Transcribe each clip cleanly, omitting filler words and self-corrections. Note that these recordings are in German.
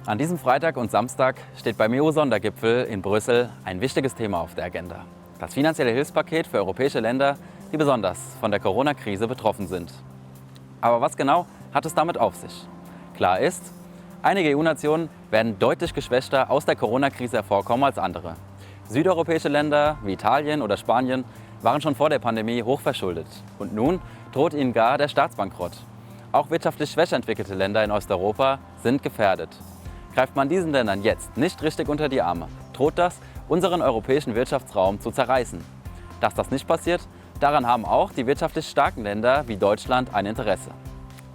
An diesem Freitag und Samstag steht beim EU-Sondergipfel in Brüssel ein wichtiges Thema auf der Agenda. Das finanzielle Hilfspaket für europäische Länder, die besonders von der Corona-Krise betroffen sind. Aber was genau hat es damit auf sich? Klar ist, einige EU-Nationen werden deutlich geschwächter aus der Corona-Krise hervorkommen als andere. Südeuropäische Länder wie Italien oder Spanien waren schon vor der Pandemie hochverschuldet. Und nun droht ihnen gar der Staatsbankrott. Auch wirtschaftlich schwächer entwickelte Länder in Osteuropa sind gefährdet. Greift man diesen Ländern jetzt nicht richtig unter die Arme, droht das, unseren europäischen Wirtschaftsraum zu zerreißen. Dass das nicht passiert, daran haben auch die wirtschaftlich starken Länder wie Deutschland ein Interesse.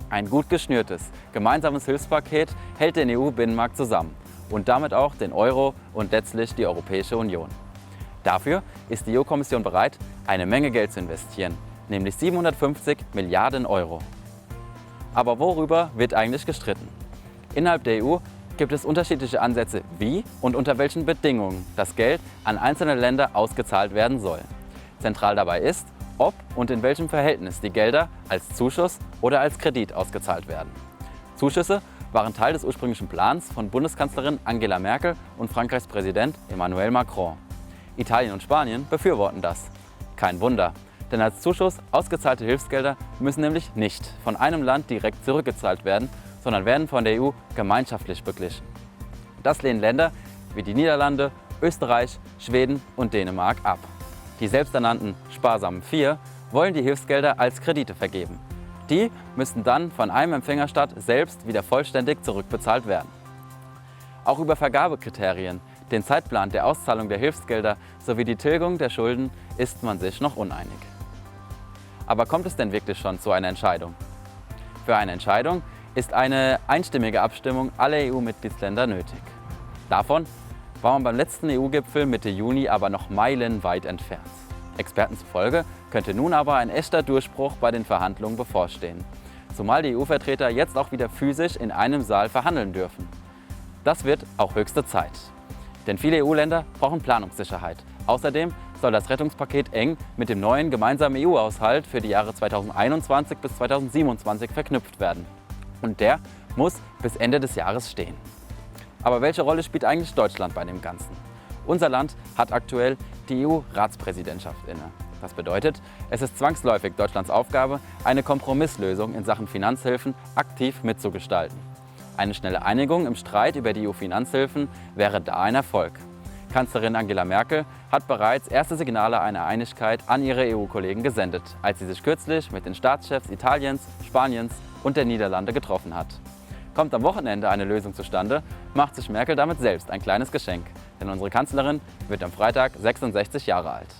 Ein gut geschnürtes, gemeinsames Hilfspaket hält den EU-Binnenmarkt zusammen und damit auch den Euro und letztlich die Europäische Union. Dafür ist die EU-Kommission bereit, eine Menge Geld zu investieren, nämlich 750 Milliarden Euro. Aber worüber wird eigentlich gestritten? Innerhalb der EU gibt es unterschiedliche Ansätze, wie und unter welchen Bedingungen das Geld an einzelne Länder ausgezahlt werden soll. Zentral dabei ist, ob und in welchem Verhältnis die Gelder als Zuschuss oder als Kredit ausgezahlt werden. Zuschüsse waren Teil des ursprünglichen Plans von Bundeskanzlerin Angela Merkel und Frankreichs Präsident Emmanuel Macron. Italien und Spanien befürworten das. Kein Wunder, denn als Zuschuss ausgezahlte Hilfsgelder müssen nämlich nicht von einem Land direkt zurückgezahlt werden, sondern werden von der EU gemeinschaftlich beglichen. Das lehnen Länder wie die Niederlande, Österreich, Schweden und Dänemark ab. Die selbsternannten sparsamen Vier wollen die Hilfsgelder als Kredite vergeben. Die müssten dann von einem Empfängerstaat selbst wieder vollständig zurückbezahlt werden. Auch über Vergabekriterien, den Zeitplan der Auszahlung der Hilfsgelder sowie die Tilgung der Schulden ist man sich noch uneinig. Aber kommt es denn wirklich schon zu einer Entscheidung? Für eine Entscheidung ist eine einstimmige Abstimmung aller EU-Mitgliedsländer nötig. Davon war man beim letzten EU-Gipfel Mitte Juni aber noch meilenweit entfernt. Experten zufolge könnte nun aber ein echter Durchbruch bei den Verhandlungen bevorstehen, zumal die EU-Vertreter jetzt auch wieder physisch in einem Saal verhandeln dürfen. Das wird auch höchste Zeit. Denn viele EU-Länder brauchen Planungssicherheit. Außerdem soll das Rettungspaket eng mit dem neuen gemeinsamen EU-Haushalt für die Jahre 2021 bis 2027 verknüpft werden. Und der muss bis Ende des Jahres stehen. Aber welche Rolle spielt eigentlich Deutschland bei dem Ganzen? Unser Land hat aktuell die EU-Ratspräsidentschaft inne. Das bedeutet, es ist zwangsläufig Deutschlands Aufgabe, eine Kompromisslösung in Sachen Finanzhilfen aktiv mitzugestalten. Eine schnelle Einigung im Streit über die EU-Finanzhilfen wäre da ein Erfolg. Kanzlerin Angela Merkel hat bereits erste Signale einer Einigkeit an ihre EU-Kollegen gesendet, als sie sich kürzlich mit den Staatschefs Italiens, Spaniens und der Niederlande getroffen hat. Kommt am Wochenende eine Lösung zustande, macht sich Merkel damit selbst ein kleines Geschenk, denn unsere Kanzlerin wird am Freitag 66 Jahre alt.